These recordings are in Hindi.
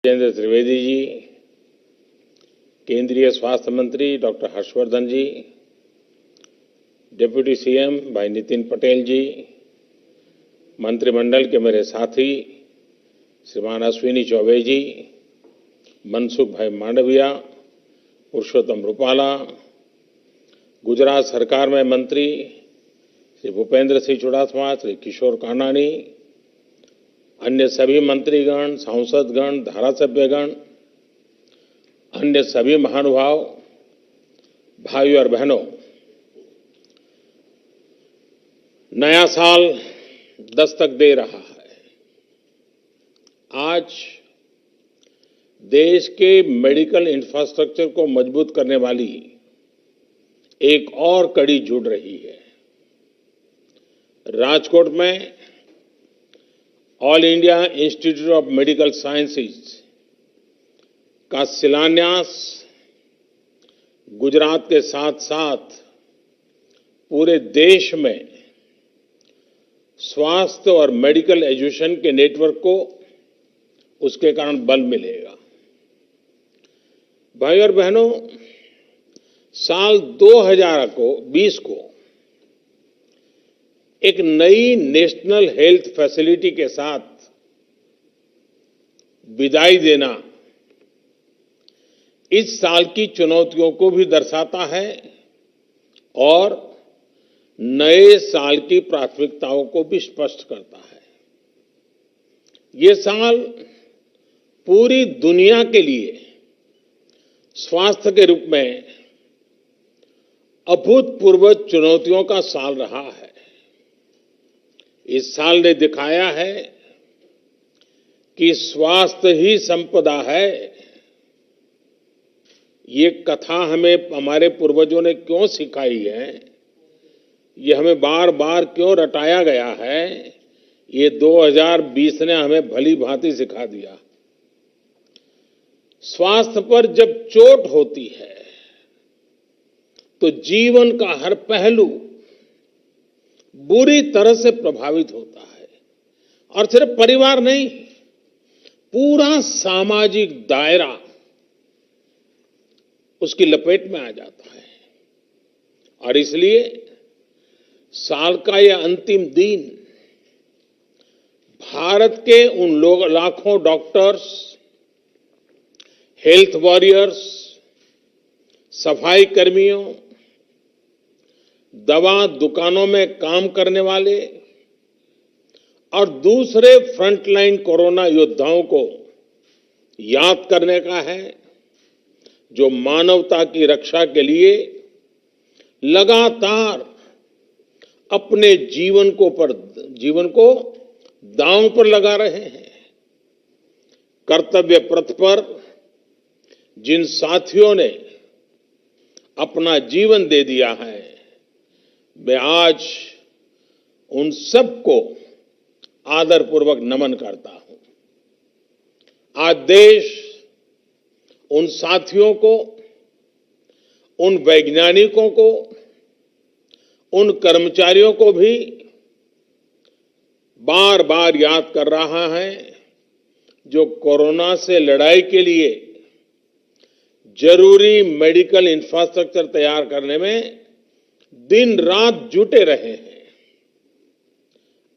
राजेंद्र त्रिवेदी जी, केंद्रीय स्वास्थ्य मंत्री डॉक्टर हर्षवर्धन जी, डिप्टी सीएम भाई नितिन पटेल जी, मंत्रिमंडल के मेरे साथी श्रीमान अश्विनी चौबे जी, मनसुख भाई मांडविया, पुरुषोत्तम रूपाला, गुजरात सरकार में मंत्री श्री भूपेंद्र सिंह चुड़ासमा, श्री किशोर कानाणी, अन्य सभी मंत्रीगण, सांसदगण, धारासभ्यगण, अन्य सभी महानुभाव, भाइयों और बहनों, नया साल दस्तक दे रहा है। आज देश के मेडिकल इंफ्रास्ट्रक्चर को मजबूत करने वाली एक और कड़ी जुड़ रही है। राजकोट में all India institute of medical sciences का शिलान्यास गुजरात के साथ साथ पूरे देश में स्वास्थ्य और मेडिकल एजुकेशन के नेटवर्क को उसके कारण बल मिलेगा। भाई और बहनों, साल 2020 को एक नई नेशनल हेल्थ फैसिलिटी के साथ विदाई देना इस साल की चुनौतियों को भी दर्शाता है और नए साल की प्राथमिकताओं को भी स्पष्ट करता है। ये साल पूरी दुनिया के लिए स्वास्थ्य के रूप में अभूतपूर्व चुनौतियों का साल रहा है। इस साल ने दिखाया है कि स्वास्थ्य ही संपदा है। ये कथा हमें हमारे पूर्वजों ने क्यों सिखाई है, ये हमें बार बार क्यों रटाया गया है, ये 2020 ने हमें भली भांति सिखा दिया। स्वास्थ्य पर जब चोट होती है तो जीवन का हर पहलू बुरी तरह से प्रभावित होता है और सिर्फ परिवार नहीं, पूरा सामाजिक दायरा उसकी लपेट में आ जाता है। और इसलिए साल का यह अंतिम दिन भारत के उन लाखों डॉक्टर्स, हेल्थ वॉरियर्स, सफाई कर्मियों, दवा दुकानों में काम करने वाले और दूसरे फ्रंटलाइन कोरोना योद्धाओं को याद करने का है, जो मानवता की रक्षा के लिए लगातार अपने जीवन को दांव पर लगा रहे हैं। कर्तव्य पथ पर जिन साथियों ने अपना जीवन दे दिया है, मैं आज उन सबको आदरपूर्वक नमन करता हूं। आज देश उन साथियों को, उन वैज्ञानिकों को, उन कर्मचारियों को भी बार बार याद कर रहा है जो कोरोना से लड़ाई के लिए जरूरी मेडिकल इंफ्रास्ट्रक्चर तैयार करने में दिन रात जुटे रहे हैं।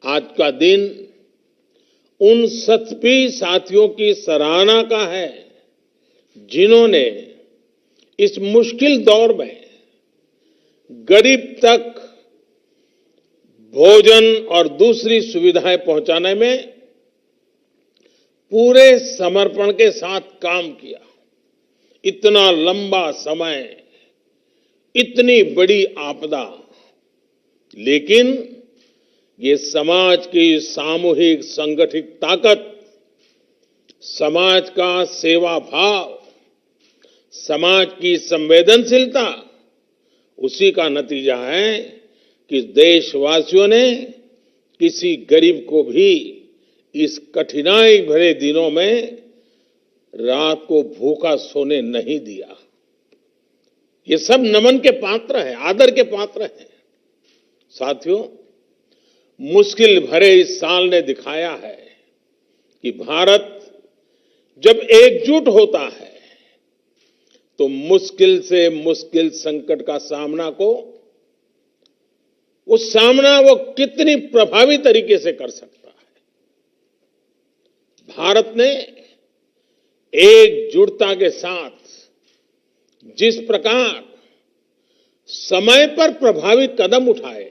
आज का दिन उन सभी साथियों की सराहना का है जिन्होंने इस मुश्किल दौर में गरीब तक भोजन और दूसरी सुविधाएं पहुंचाने में पूरे समर्पण के साथ काम किया। इतना लंबा समय, इतनी बड़ी आपदा, लेकिन ये समाज की सामूहिक संगठित ताकत, समाज का सेवा भाव, समाज की संवेदनशीलता, उसी का नतीजा है कि देशवासियों ने किसी गरीब को भी इस कठिनाई भरे दिनों में रात को भूखा सोने नहीं दिया। ये सब नमन के पात्र हैं, आदर के पात्र हैं। साथियों, मुश्किल भरे इस साल ने दिखाया है कि भारत जब एकजुट होता है तो मुश्किल से मुश्किल संकट का सामना वो कितनी प्रभावी तरीके से कर सकता है। भारत ने एकजुटता के साथ जिस प्रकार समय पर प्रभावी कदम उठाए,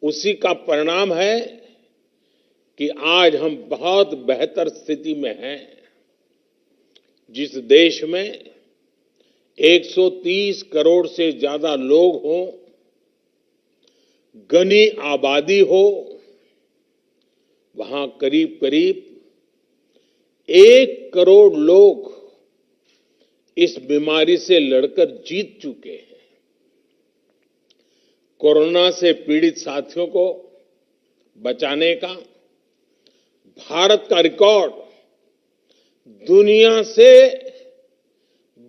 उसी का परिणाम है कि आज हम बहुत बेहतर स्थिति में हैं। जिस देश में 130 करोड़ से ज्यादा लोग हों, घनी आबादी हो, वहां करीब करीब 1 करोड़ लोग इस बीमारी से लड़कर जीत चुके हैं। कोरोना से पीड़ित साथियों को बचाने का भारत का रिकॉर्ड दुनिया से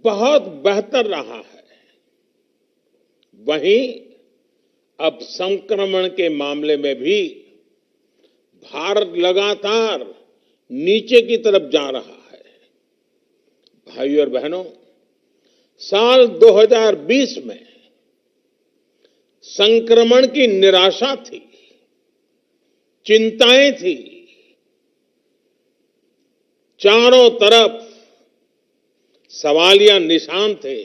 बहुत बेहतर रहा है। वहीं अब संक्रमण के मामले में भी भारत लगातार नीचे की तरफ जा रहा है। भाइयों और बहनों, साल 2020 में संक्रमण की निराशा थी, चिंताएं थी, चारों तरफ सवालिया निशान थे।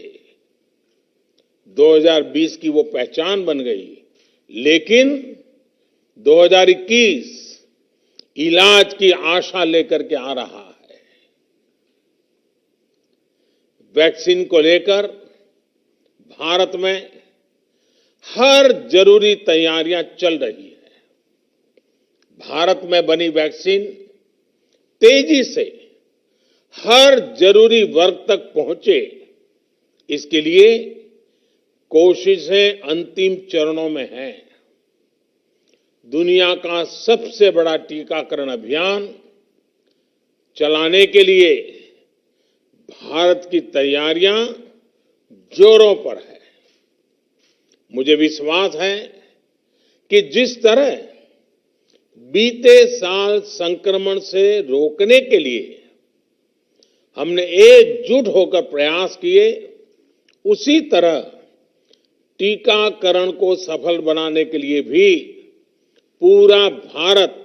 2020 की वो पहचान बन गई, लेकिन 2021 इलाज की आशा लेकर के आ रहा है। वैक्सीन को लेकर भारत में हर जरूरी तैयारियां चल रही है। भारत में बनी वैक्सीन तेजी से हर जरूरी वर्ग तक पहुंचे, इसके लिए कोशिशें अंतिम चरणों में हैं। दुनिया का सबसे बड़ा टीकाकरण अभियान चलाने के लिए भारत की तैयारियां जोरों पर है। मुझे विश्वास है कि जिस तरह बीते साल संक्रमण से रोकने के लिए हमने एकजुट होकर प्रयास किए, उसी तरह टीकाकरण को सफल बनाने के लिए भी पूरा भारत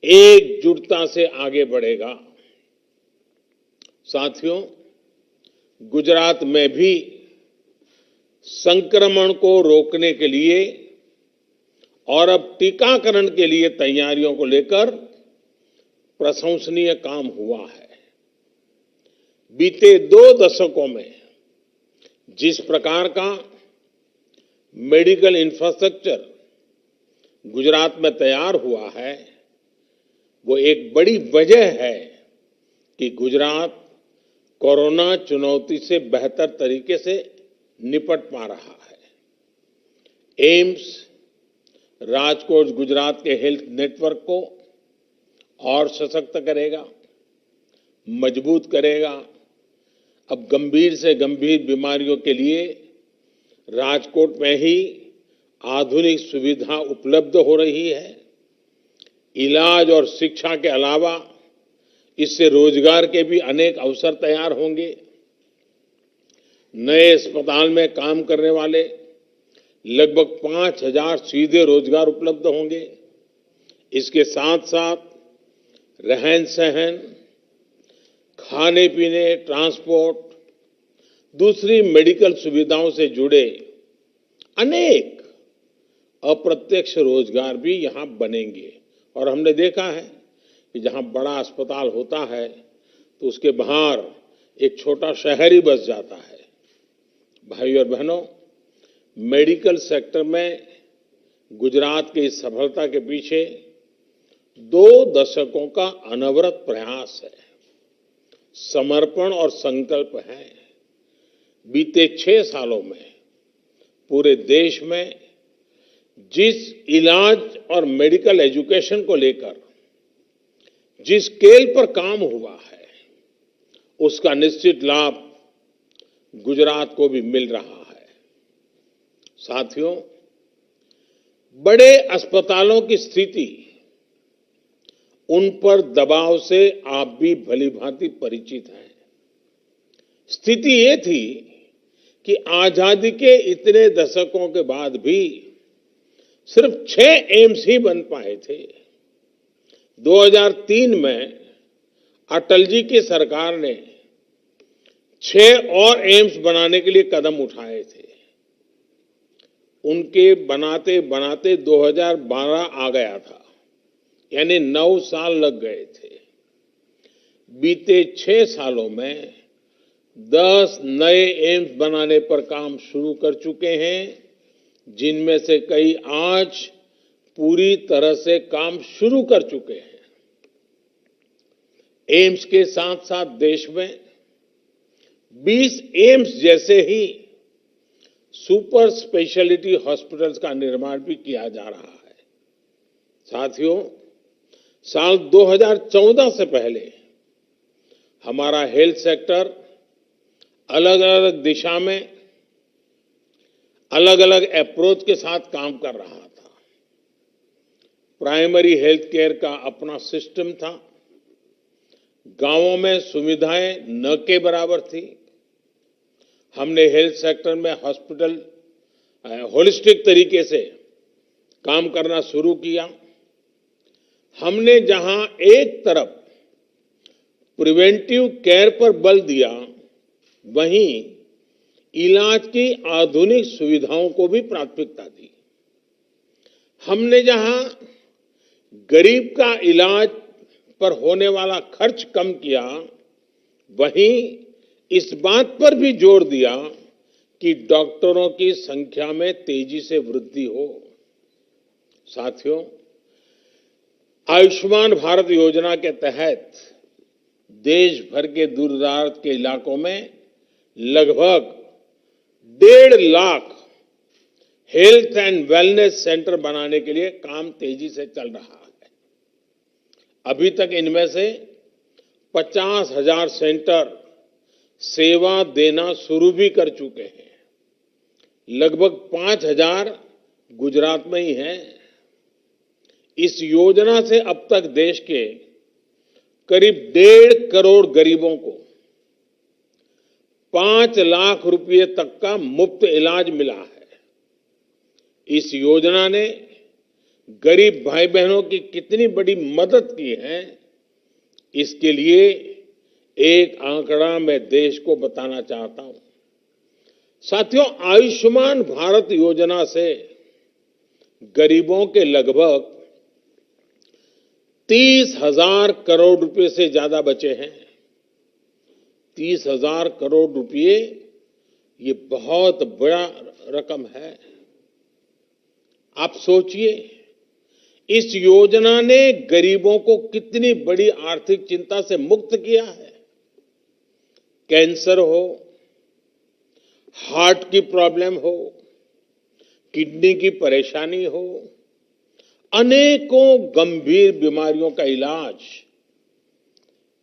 एकजुटता से आगे बढ़ेगा। साथियों, गुजरात में भी संक्रमण को रोकने के लिए और अब टीकाकरण के लिए तैयारियों को लेकर प्रशंसनीय काम हुआ है। बीते 2 दशकों में जिस प्रकार का मेडिकल इंफ्रास्ट्रक्चर गुजरात में तैयार हुआ है, वो एक बड़ी वजह है कि गुजरात कोरोना चुनौती से बेहतर तरीके से निपट पा रहा है। एम्स राजकोट गुजरात के हेल्थ नेटवर्क को और सशक्त करेगा, मजबूत करेगा। अब गंभीर से गंभीर बीमारियों के लिए राजकोट में ही आधुनिक सुविधा उपलब्ध हो रही है। इलाज और शिक्षा के अलावा इससे रोजगार के भी अनेक अवसर तैयार होंगे। नए अस्पताल में काम करने वाले लगभग 5,000 सीधे रोजगार उपलब्ध होंगे। इसके साथ साथ रहन सहन, खाने पीने, ट्रांसपोर्ट, दूसरी मेडिकल सुविधाओं से जुड़े अनेक अप्रत्यक्ष रोजगार भी यहां बनेंगे। और हमने देखा है कि जहां बड़ा अस्पताल होता है तो उसके बाहर एक छोटा शहर ही बस जाता है। भाइयों और बहनों, मेडिकल सेक्टर में गुजरात की इस सफलता के पीछे 2 दशकों का अनवरत प्रयास है, समर्पण और संकल्प है। बीते 6 सालों में पूरे देश में जिस इलाज और मेडिकल एजुकेशन को लेकर जिस स्केल पर काम हुआ है, उसका निश्चित लाभ गुजरात को भी मिल रहा है। साथियों, बड़े अस्पतालों की स्थिति उन पर दबाव से आप भी भलीभांति परिचित हैं। स्थिति ये थी कि आजादी के इतने दशकों के बाद भी सिर्फ 6 एम्स ही बन पाए थे। 2003 में अटल जी की सरकार ने 6 और एम्स बनाने के लिए कदम उठाए थे। उनके बनाते बनाते 2012 आ गया था, यानी 9 साल लग गए थे। बीते 6 सालों में 10 नए एम्स बनाने पर काम शुरू कर चुके हैं, जिनमें से कई आज पूरी तरह से काम शुरू कर चुके हैं। एम्स के साथ साथ देश में 20 एम्स जैसे ही सुपर स्पेशलिटी हॉस्पिटल्स का निर्माण भी किया जा रहा है। साथियों, साल 2014 से पहले हमारा हेल्थ सेक्टर अलग अलग दिशा में अलग अलग अप्रोच के साथ काम कर रहा था। प्राइमरी हेल्थ केयर का अपना सिस्टम था। गांवों में सुविधाएं न के बराबर थी। हमने हेल्थ सेक्टर में हॉस्पिटल होलिस्टिक तरीके से काम करना शुरू किया। हमने जहां एक तरफ प्रिवेंटिव केयर पर बल दिया, वहीं इलाज की आधुनिक सुविधाओं को भी प्राथमिकता दी। हमने जहां गरीब का इलाज पर होने वाला खर्च कम किया, वहीं इस बात पर भी जोर दिया कि डॉक्टरों की संख्या में तेजी से वृद्धि हो। साथियों, आयुष्मान भारत योजना के तहत देश भर के दूर-दराज के इलाकों में लगभग 1.5 lakh health and wellness centre बनाने के लिए काम तेजी से चल रहा है। अभी तक इनमें से 50,000 सेंटर सेवा देना शुरू भी कर चुके हैं। लगभग 5,000 गुजरात में ही हैं। इस योजना से अब तक देश के करीब 1.5 करोड़ गरीबों को 5 लाख रुपए तक का मुफ्त इलाज मिला है। इस योजना ने गरीब भाई बहनों की कितनी बड़ी मदद की है, इसके लिए एक आंकड़ा मैं देश को बताना चाहता हूं। साथियों, आयुष्मान भारत योजना से गरीबों के लगभग 30,000 करोड़ रुपए से ज्यादा बचे हैं। 30,000 करोड़ रुपए, ये बहुत बड़ा रकम है। आप सोचिए, इस योजना ने गरीबों को कितनी बड़ी आर्थिक चिंता से मुक्त किया है। कैंसर हो, हार्ट की प्रॉब्लम हो, किडनी की परेशानी हो, अनेकों गंभीर बीमारियों का इलाज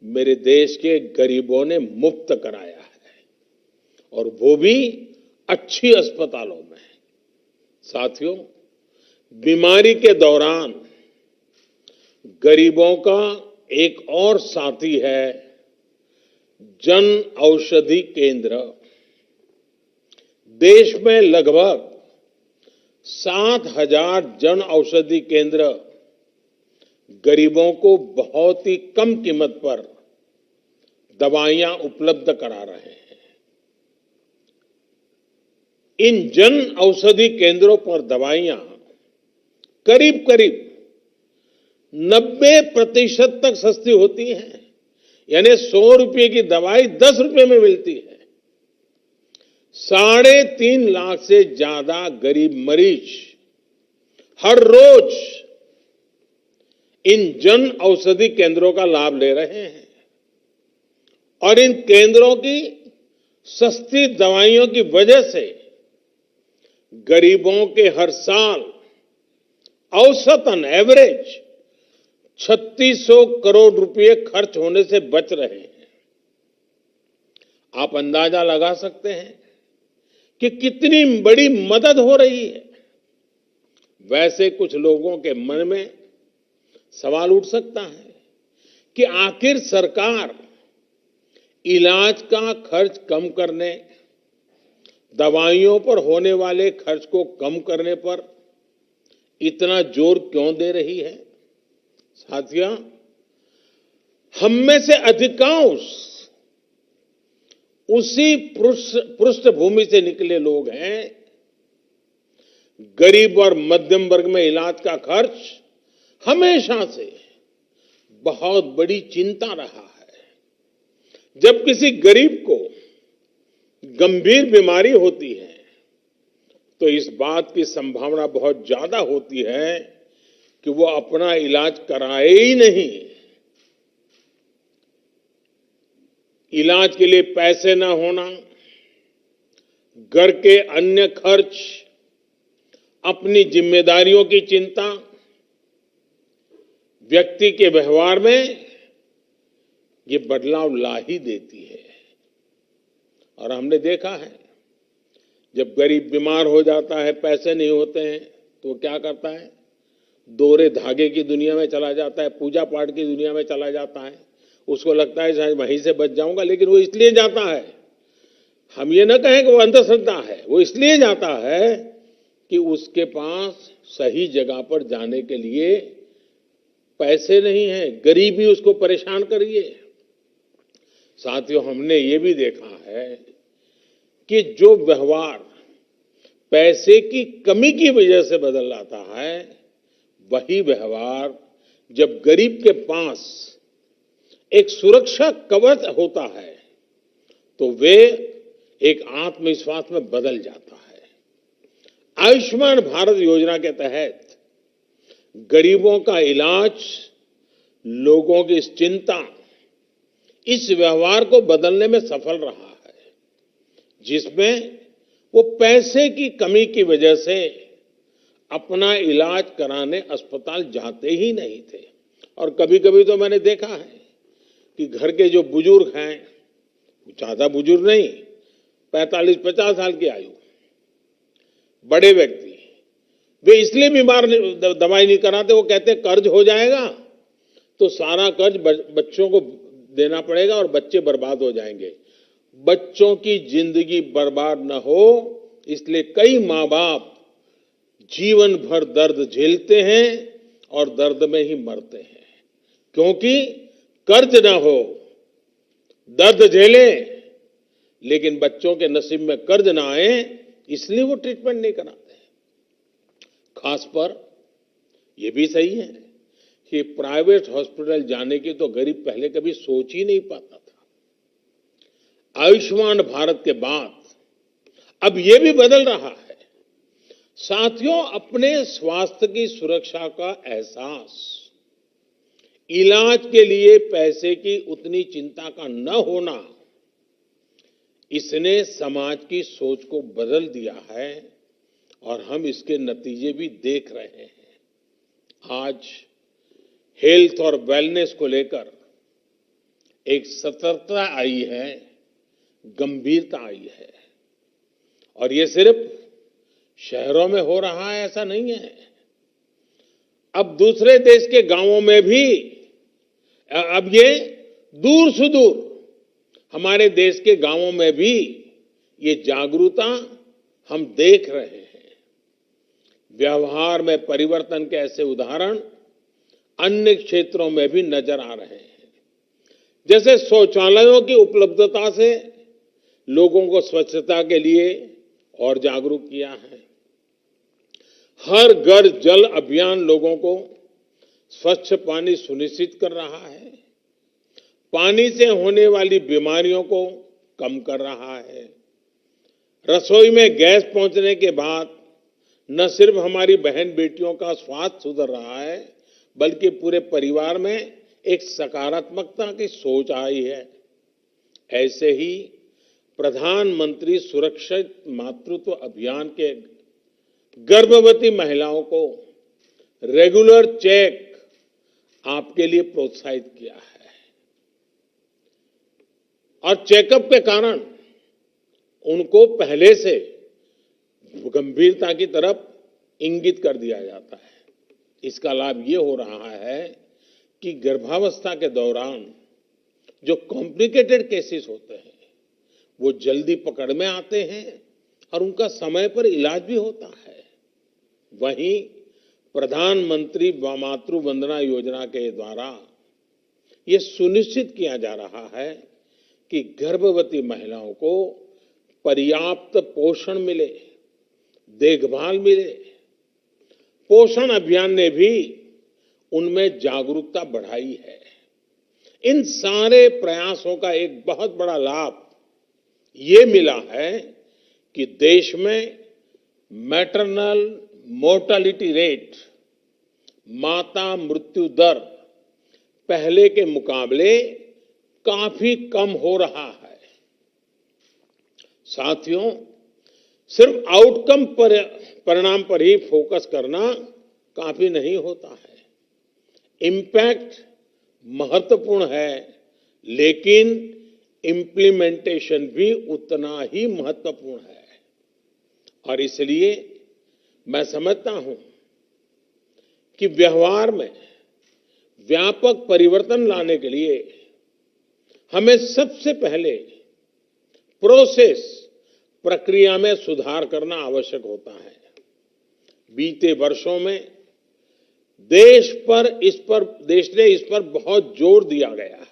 मेरे देश के गरीबों ने मुफ्त कराया है, और वो भी अच्छी अस्पतालों में। साथियों, बीमारी के दौरान गरीबों का एक और साथी है जन औषधि केंद्र। देश में लगभग 7,000 जन औषधि केंद्र गरीबों को बहुत ही कम कीमत पर दवाइयां उपलब्ध करा रहे हैं। इन जन औषधि केंद्रों पर दवाइयां करीब करीब 90% तक सस्ती होती हैं, यानी 100 रुपए की दवाई 10 रुपए में मिलती है। 3.5 लाख से ज्यादा गरीब मरीज हर रोज इन जन औषधि केंद्रों का लाभ ले रहे हैं, और इन केंद्रों की सस्ती दवाइयों की वजह से गरीबों के हर साल औसतन एवरेज 3600 करोड़ रुपए खर्च होने से बच रहे हैं। आप अंदाजा लगा सकते हैं कि कितनी बड़ी मदद हो रही है। वैसे कुछ लोगों के मन में सवाल उठ सकता है कि आखिर सरकार इलाज का खर्च कम करने, दवाइयों पर होने वाले खर्च को कम करने पर इतना जोर क्यों दे रही है। साथियों, हम में से अधिकांश उसी पृष्ठभूमि से निकले लोग हैं। गरीब और मध्यम वर्ग में इलाज का खर्च हमेशा से बहुत बड़ी चिंता रहा है। जब किसी गरीब को गंभीर बीमारी होती है तो इस बात की संभावना बहुत ज्यादा होती है कि वो अपना इलाज कराए ही नहीं। इलाज के लिए पैसे न होना, घर के अन्य खर्च, अपनी जिम्मेदारियों की चिंता व्यक्ति के व्यवहार में ये बदलाव ला ही देती है। और हमने देखा है, जब गरीब बीमार हो जाता है, पैसे नहीं होते हैं, तो वो क्या करता है, दोहरे धागे की दुनिया में चला जाता है, पूजा पाठ की दुनिया में चला जाता है। उसको लगता है शायद वहीं से बच जाऊंगा, लेकिन वो इसलिए जाता है, हम ये न कहें कि वो अंधश्रद्धा है, वो इसलिए जाता है कि उसके पास सही जगह पर जाने के लिए पैसे नहीं है, गरीबी उसको परेशान कर रही है। साथियों, हमने ये भी देखा है कि जो व्यवहार पैसे की कमी की वजह से बदल जाता है, वही व्यवहार जब गरीब के पास एक सुरक्षा कवच होता है तो वे एक आत्मविश्वास में बदल जाता है। आयुष्मान भारत योजना के तहत गरीबों का इलाज, लोगों की इस चिंता इस व्यवहार को बदलने में सफल रहा है, जिसमें वो पैसे की कमी की वजह से अपना इलाज कराने अस्पताल जाते ही नहीं थे। और कभी कभी तो मैंने देखा है कि घर के जो बुजुर्ग हैं, ज्यादा बुजुर्ग नहीं, 45-50 साल की आयु, बड़े व्यक्ति, वे इसलिए बीमार दवाई नहीं कराते, वो कहते कर्ज हो जाएगा तो सारा कर्ज बच्चों को देना पड़ेगा और बच्चे बर्बाद हो जाएंगे। बच्चों की जिंदगी बर्बाद न हो, इसलिए कई माँ बाप जीवन भर दर्द झेलते हैं और दर्द में ही मरते हैं। क्योंकि कर्ज ना हो, दर्द झेले, लेकिन बच्चों के नसीब में कर्ज ना आए, इसलिए वो ट्रीटमेंट नहीं कराते। खास पर यह भी सही है कि प्राइवेट हॉस्पिटल जाने की तो गरीब पहले कभी सोच ही नहीं पाता था। आयुष्मान भारत के बाद अब यह भी बदल रहा है। साथियों, अपने स्वास्थ्य की सुरक्षा का एहसास, इलाज के लिए पैसे की उतनी चिंता का न होना, इसने समाज की सोच को बदल दिया है और हम इसके नतीजे भी देख रहे हैं। आज हेल्थ और वेलनेस को लेकर एक सतर्कता आई है, गंभीरता आई है। और ये सिर्फ शहरों में हो रहा है ऐसा नहीं है, अब दूसरे देश के गांवों में भी, अब ये दूर सुदूर हमारे देश के गांवों में भी ये जागरूकता हम देख रहे हैं। व्यवहार में परिवर्तन के ऐसे उदाहरण अन्य क्षेत्रों में भी नजर आ रहे हैं। जैसे शौचालयों की उपलब्धता से लोगों को स्वच्छता के लिए और जागरूक किया है। हर घर जल अभियान लोगों को स्वच्छ पानी सुनिश्चित कर रहा है, पानी से होने वाली बीमारियों को कम कर रहा है। रसोई में गैस पहुंचने के बाद न सिर्फ हमारी बहन बेटियों का स्वास्थ्य सुधर रहा है, बल्कि पूरे परिवार में एक सकारात्मकता की सोच आई है। ऐसे ही प्रधानमंत्री सुरक्षित मातृत्व अभियान के गर्भवती महिलाओं को रेगुलर चेक आपके लिए प्रोत्साहित किया है और चेकअप के कारण उनको पहले से गंभीरता की तरफ इंगित कर दिया जाता है। इसका लाभ ये हो रहा है कि गर्भावस्था के दौरान जो कॉम्प्लिकेटेड केसेस होते हैं वो जल्दी पकड़ में आते हैं और उनका समय पर इलाज भी होता है। वहीं प्रधानमंत्री मातृ वंदना योजना के द्वारा ये सुनिश्चित किया जा रहा है कि गर्भवती महिलाओं को पर्याप्त पोषण मिले, देखभाल मिले। पोषण अभियान ने भी उनमें जागरूकता बढ़ाई है। इन सारे प्रयासों का एक बहुत बड़ा लाभ ये मिला है कि देश में मैटरनल मोर्टेलिटी रेट, माता मृत्यु दर पहले के मुकाबले काफी कम हो रहा है। साथियों, सिर्फ आउटकम पर परिणाम पर ही फोकस करना काफी नहीं होता है। इम्पैक्ट महत्वपूर्ण है, लेकिन इम्प्लीमेंटेशन भी उतना ही महत्वपूर्ण है। और इसलिए मैं समझता हूं कि व्यवहार में व्यापक परिवर्तन लाने के लिए हमें सबसे पहले प्रक्रिया में सुधार करना आवश्यक होता है। बीते वर्षों में देश ने इस पर बहुत जोर दिया गया है।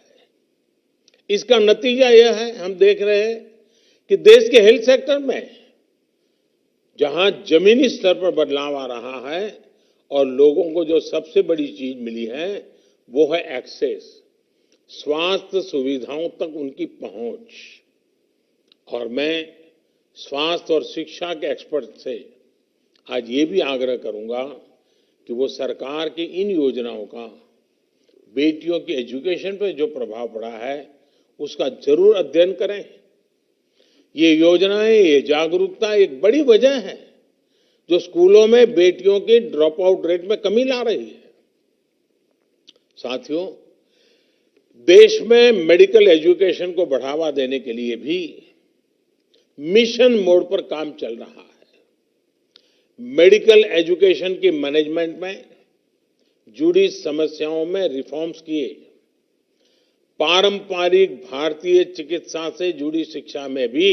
इसका नतीजा यह है, हम देख रहे हैं कि देश के हेल्थ सेक्टर में जहां जमीनी स्तर पर बदलाव आ रहा है और लोगों को जो सबसे बड़ी चीज मिली है वो है एक्सेस, स्वास्थ्य सुविधाओं तक उनकी पहुंच। और मैं स्वास्थ्य और शिक्षा के एक्सपर्ट से आज ये भी आग्रह करूंगा कि वो सरकार की इन योजनाओं का बेटियों की एजुकेशन पर जो प्रभाव पड़ा है उसका जरूर अध्ययन करें। ये योजनाएं, ये जागरूकता एक बड़ी वजह है जो स्कूलों में बेटियों के ड्रॉप आउट रेट में कमी ला रही है। साथियों, देश में मेडिकल एजुकेशन को बढ़ावा देने के लिए भी मिशन मोड पर काम चल रहा है। मेडिकल एजुकेशन की मैनेजमेंट में जुड़ी समस्याओं में रिफॉर्म्स किए, पारंपरिक भारतीय चिकित्सा से जुड़ी शिक्षा में भी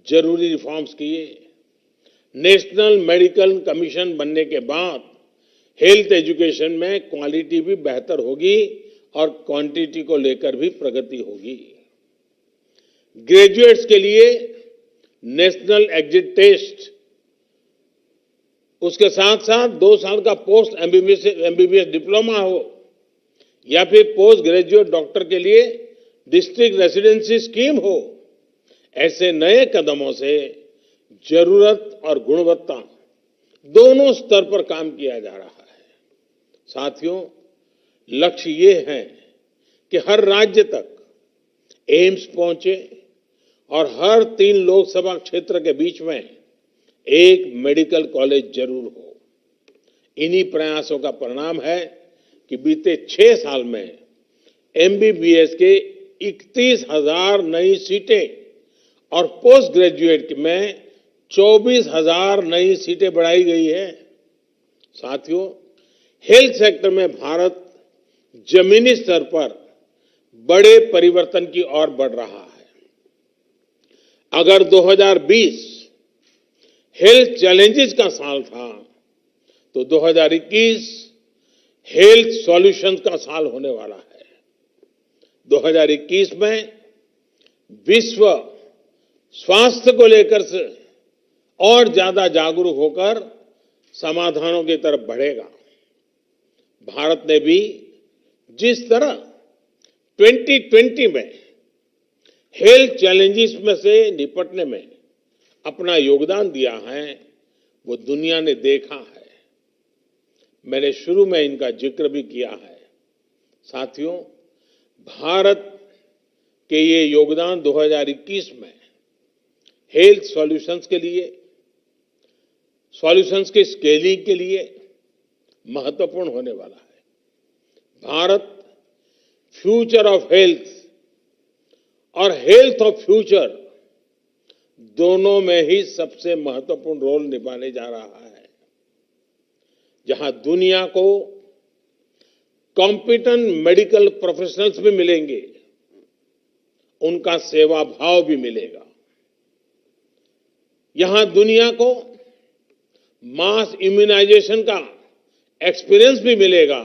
जरूरी रिफॉर्म्स किए। नेशनल मेडिकल कमीशन बनने के बाद हेल्थ एजुकेशन में क्वालिटी भी बेहतर होगी और क्वांटिटी को लेकर भी प्रगति होगी। ग्रेजुएट्स के लिए नेशनल एग्जिट टेस्ट, उसके साथ साथ 2 साल का पोस्ट एमबीबीएस डिप्लोमा हो या फिर पोस्ट ग्रेजुएट डॉक्टर के लिए डिस्ट्रिक्ट रेसिडेंसी स्कीम हो, ऐसे नए कदमों से जरूरत और गुणवत्ता दोनों स्तर पर काम किया जा रहा है। साथियों, लक्ष्य ये है कि हर राज्य तक एम्स पहुंचे और हर 3 लोकसभा क्षेत्र के बीच में एक मेडिकल कॉलेज जरूर हो। इन्हीं प्रयासों का परिणाम है कि बीते 6 साल में एमबीबीएस के 31,000 नई सीटें और पोस्ट ग्रेजुएट में 24,000 नई सीटें बढ़ाई गई है। साथियों, हेल्थ सेक्टर में भारत जमीनी स्तर पर बड़े परिवर्तन की ओर बढ़ रहा है। अगर 2020 हेल्थ चैलेंजेस का साल था तो 2021 हेल्थ सॉल्यूशंस का साल होने वाला है। 2021 में विश्व स्वास्थ्य को लेकर से और ज्यादा जागरूक होकर समाधानों की तरफ बढ़ेगा। भारत ने भी जिस तरह 2020 में हेल्थ चैलेंजेस में से निपटने में अपना योगदान दिया है, वो दुनिया ने देखा है। मैंने शुरू में इनका जिक्र भी किया है। साथियों, भारत के ये योगदान 2021 में हेल्थ सॉल्यूशंस के लिए, सॉल्यूशंस के स्केलिंग के लिए महत्वपूर्ण होने वाला है। भारत फ्यूचर ऑफ हेल्थ और हेल्थ ऑफ फ्यूचर दोनों में ही सबसे महत्वपूर्ण रोल निभाने जा रहा है। जहां दुनिया को कॉम्पिटेंट मेडिकल प्रोफेशनल्स भी मिलेंगे, उनका सेवा भाव भी मिलेगा। यहां दुनिया को मास इम्यूनाइजेशन का एक्सपीरियंस भी मिलेगा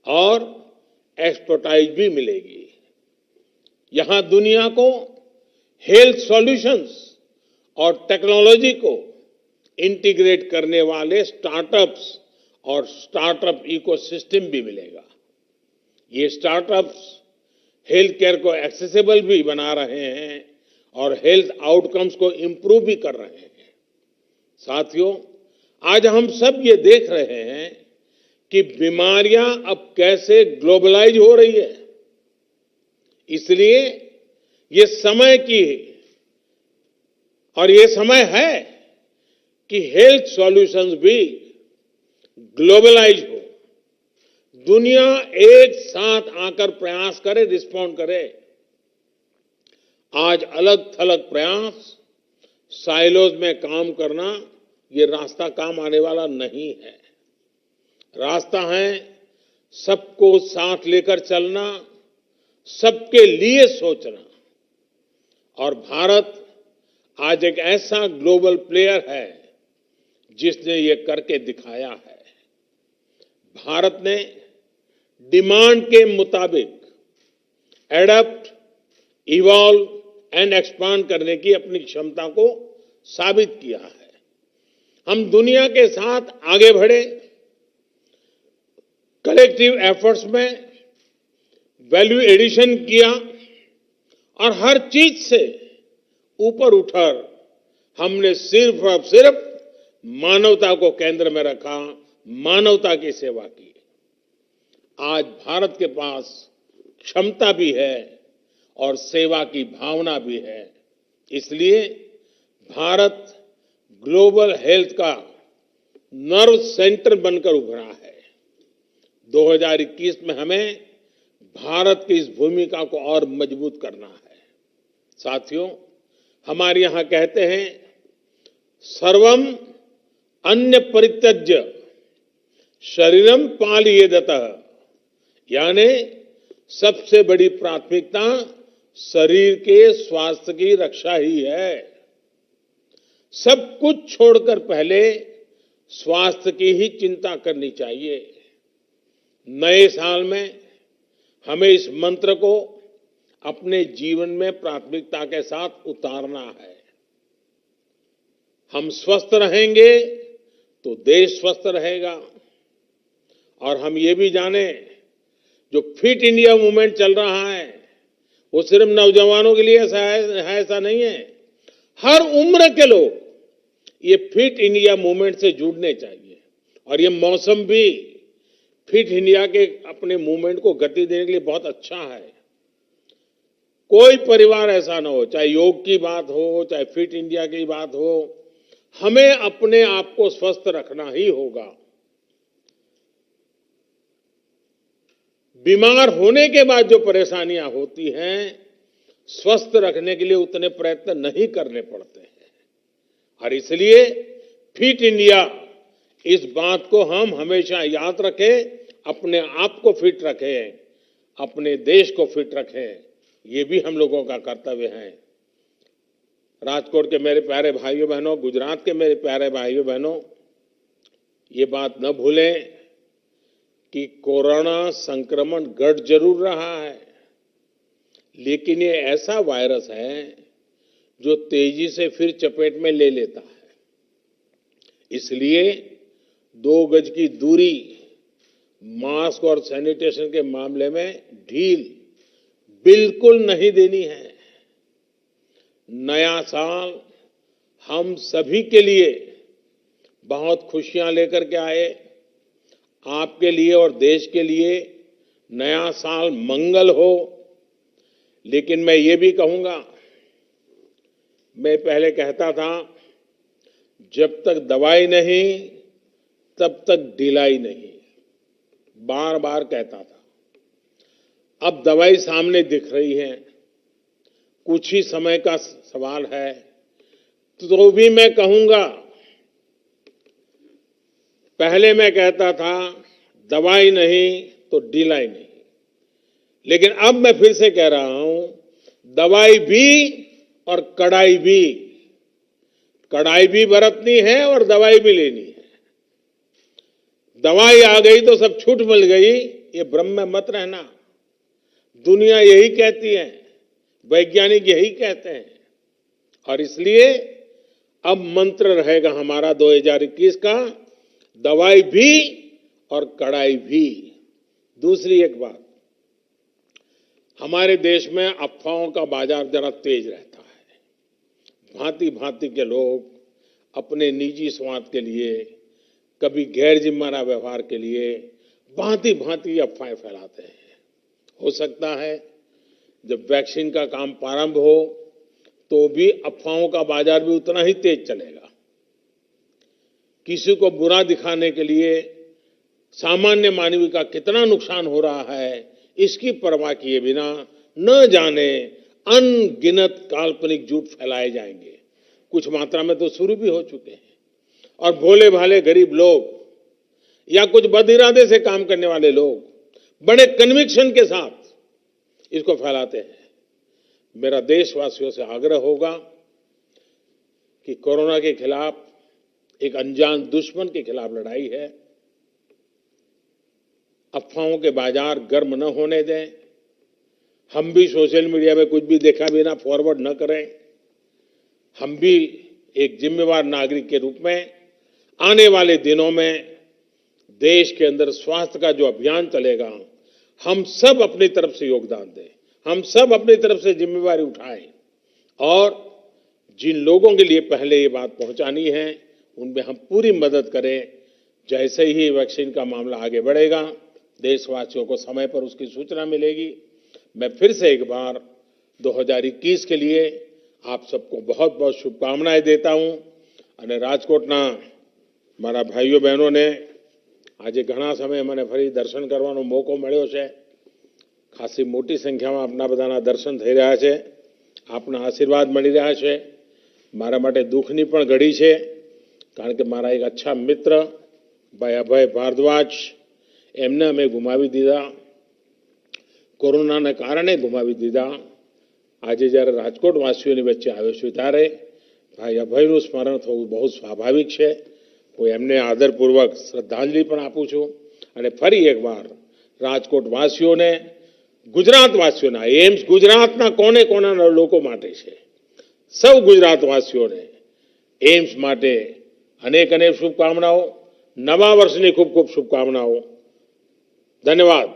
और एक्सपर्टाइज भी मिलेगी। यहां दुनिया को हेल्थ सॉल्यूशंस और टेक्नोलॉजी को इंटीग्रेट करने वाले स्टार्टअप्स और स्टार्टअप इकोसिस्टम भी मिलेगा। ये स्टार्टअप्स हेल्थ केयर को एक्सेसिबल भी बना रहे हैं और हेल्थ आउटकम्स को इंप्रूव भी कर रहे हैं। साथियों, आज हम सब ये देख रहे हैं कि बीमारियां अब कैसे ग्लोबलाइज हो रही है। इसलिए ये समय की और ये समय है कि हेल्थ सॉल्यूशंस भी ग्लोबलाइज हो। दुनिया एक साथ आकर प्रयास करे, रिस्पॉन्ड करे। आज अलग थलग प्रयास, साइलोज में काम करना, ये रास्ता काम आने वाला नहीं है। रास्ता है सबको साथ लेकर चलना, सबके लिए सोचना। और भारत आज एक ऐसा ग्लोबल प्लेयर है जिसने ये करके दिखाया है। भारत ने डिमांड के मुताबिक एडप्ट, इवॉल्व एंड एक्सपांड करने की अपनी क्षमता को साबित किया है। हम दुनिया के साथ आगे बढ़े, कलेक्टिव एफर्ट्स में वैल्यू एडिशन किया और हर चीज से ऊपर उठकर हमने सिर्फ और सिर्फ मानवता को केंद्र में रखा, मानवता की सेवा की। आज भारत के पास क्षमता भी है और सेवा की भावना भी है। इसलिए भारत ग्लोबल हेल्थ का नर्व सेंटर बनकर उभरा है। 2021 में हमें भारत की इस भूमिका को और मजबूत करना है। साथियों, हमारे यहां कहते हैं, सर्वम अन्य परित्यज्य शरीरम पालयेदतः, यानी सबसे बड़ी प्राथमिकता शरीर के स्वास्थ्य की रक्षा ही है। सब कुछ छोड़कर पहले स्वास्थ्य की ही चिंता करनी चाहिए। नए साल में हमें इस मंत्र को अपने जीवन में प्राथमिकता के साथ उतारना है। हम स्वस्थ रहेंगे तो देश स्वस्थ रहेगा। और हम ये भी जाने, जो फिट इंडिया मूवमेंट चल रहा है वो सिर्फ नौजवानों के लिए ऐसा नहीं है। हर उम्र के लोग ये फिट इंडिया मूवमेंट से जुड़ने चाहिए। और ये मौसम भी फिट इंडिया के अपने मूवमेंट को गति देने के लिए बहुत अच्छा है। कोई परिवार ऐसा ना हो, चाहे योग की बात हो, चाहे फिट इंडिया की बात हो, हमें अपने आप को स्वस्थ रखना ही होगा। बीमार होने के बाद जो परेशानियां होती हैं, स्वस्थ रखने के लिए उतने प्रयत्न नहीं करने पड़ते हैं। और इसलिए फिट इंडिया, इस बात को हम हमेशा याद रखें, अपने आप को फिट रखें, अपने देश को फिट रखें। ये भी हम लोगों का कर्तव्य है। राजकोट के मेरे प्यारे भाइयों बहनों, गुजरात के मेरे प्यारे भाइयों बहनों, ये बात न भूलें कि कोरोना संक्रमण घट जरूर रहा है, लेकिन ये ऐसा वायरस है जो तेजी से फिर चपेट में ले लेता है। इसलिए 2 गज की दूरी, मास्क और सैनिटेशन के मामले में ढील बिल्कुल नहीं देनी है। नया साल हम सभी के लिए बहुत खुशियां लेकर के आए। आपके लिए और देश के लिए नया साल मंगल हो। लेकिन मैं ये भी कहूंगा, मैं पहले कहता था, जब तक दवाई नहीं तब तक ढिलाई नहीं, बार बार कहता था। अब दवाई सामने दिख रही है, कुछ ही समय का सवाल है। तो भी मैं कहूंगा, पहले मैं कहता था दवाई नहीं तो ढिलाई नहीं। लेकिन अब मैं फिर से कह रहा हूं, दवाई भी और कड़ाई भी, कड़ाई भी बरतनी है और दवाई भी लेनी है। दवाई आ गई तो सब छूट मिल गई, ये भ्रम में मत रहना। दुनिया यही कहती है, वैज्ञानिक यही कहते हैं, और इसलिए अब मंत्र रहेगा हमारा 2021 का, दवाई भी और कड़ाई भी। दूसरी एक बात, हमारे देश में अफवाहों का बाजार जरा तेज रहता है। भांति भांति के लोग अपने निजी स्वार्थ के लिए, कभी गैर जिम्मेदार व्यवहार के लिए भांति भांति अफवाहें फैलाते हैं। हो सकता है जब वैक्सीन का काम प्रारंभ हो तो भी अफवाहों का बाजार भी उतना ही तेज चलेगा। किसी को बुरा दिखाने के लिए सामान्य मानवीय का कितना नुकसान हो रहा है, इसकी परवाह किए बिना न जाने अनगिनत काल्पनिक झूठ फैलाए जाएंगे। कुछ मात्रा में तो शुरू भी हो चुके हैं, और भोले भाले गरीब लोग या कुछ बदइरादे से काम करने वाले लोग बड़े कन्विक्शन के साथ इसको फैलाते हैं। मेरा देशवासियों से आग्रह होगा कि कोरोना के खिलाफ एक अनजान दुश्मन के खिलाफ लड़ाई है। अफवाहों के बाजार गर्म न होने दें। हम भी सोशल मीडिया में कुछ भी देखा बिना फॉरवर्ड न करें। हम भी एक जिम्मेवार नागरिक के रूप में आने वाले दिनों में देश के अंदर स्वास्थ्य का जो अभियान चलेगा, हम सब अपनी तरफ से योगदान दें, हम सब अपनी तरफ से जिम्मेवारी उठाएं, और जिन लोगों के लिए पहले ये बात पहुंचानी है उनमें हम पूरी मदद करें। जैसे ही वैक्सीन का मामला आगे बढ़ेगा, देशवासियों को समय पर उसकी सूचना मिलेगी। मैं फिर से एक बार 2021 के लिए आप सबको बहुत बहुत शुभकामनाएं देता हूं। અને રાજકોટના મારા ભાઈઓ બહેનોને આજે ઘણા સમય મને ફરી દર્શન કરવાનો મોકો મળ્યો છે। ખાસી મોટી સંખ્યામાં આપના બધાના દર્શન થઈ રહ્યા છે, આપના આશીર્વાદ મળી રહ્યા છે। મારા માટે દુઃખની પણ ઘડી છે, કારણ કે મારા એક અચ્છા મિત્ર ભાઈ અભય ભારદ્વાજ, એમને અમે ગુમાવી દીધા, કોરોનાને કારણે ગુમાવી દીધા। આજે જ્યારે રાજકોટ વાસીઓની વચ્ચે આવ્યો છું ત્યારે ભાઈ અભયનું સ્મરણ થવું બહુ સ્વાભાવિક છે। હું એમને આદરપૂર્વક શ્રદ્ધાંજલિ પણ આપું છું। અને ફરી એકવાર રાજકોટ વાસીઓને, ગુજરાત વાસીઓના, એમ્સ ગુજરાતના કોને કોનાના લોકો માટે છે, સૌ ગુજરાત વાસીઓને એમ્સ માટે અનેક અનેક શુભકામનાઓ, નવા વર્ષની ખૂબ ખૂબ શુભકામનાઓ। ધન્યવાદ।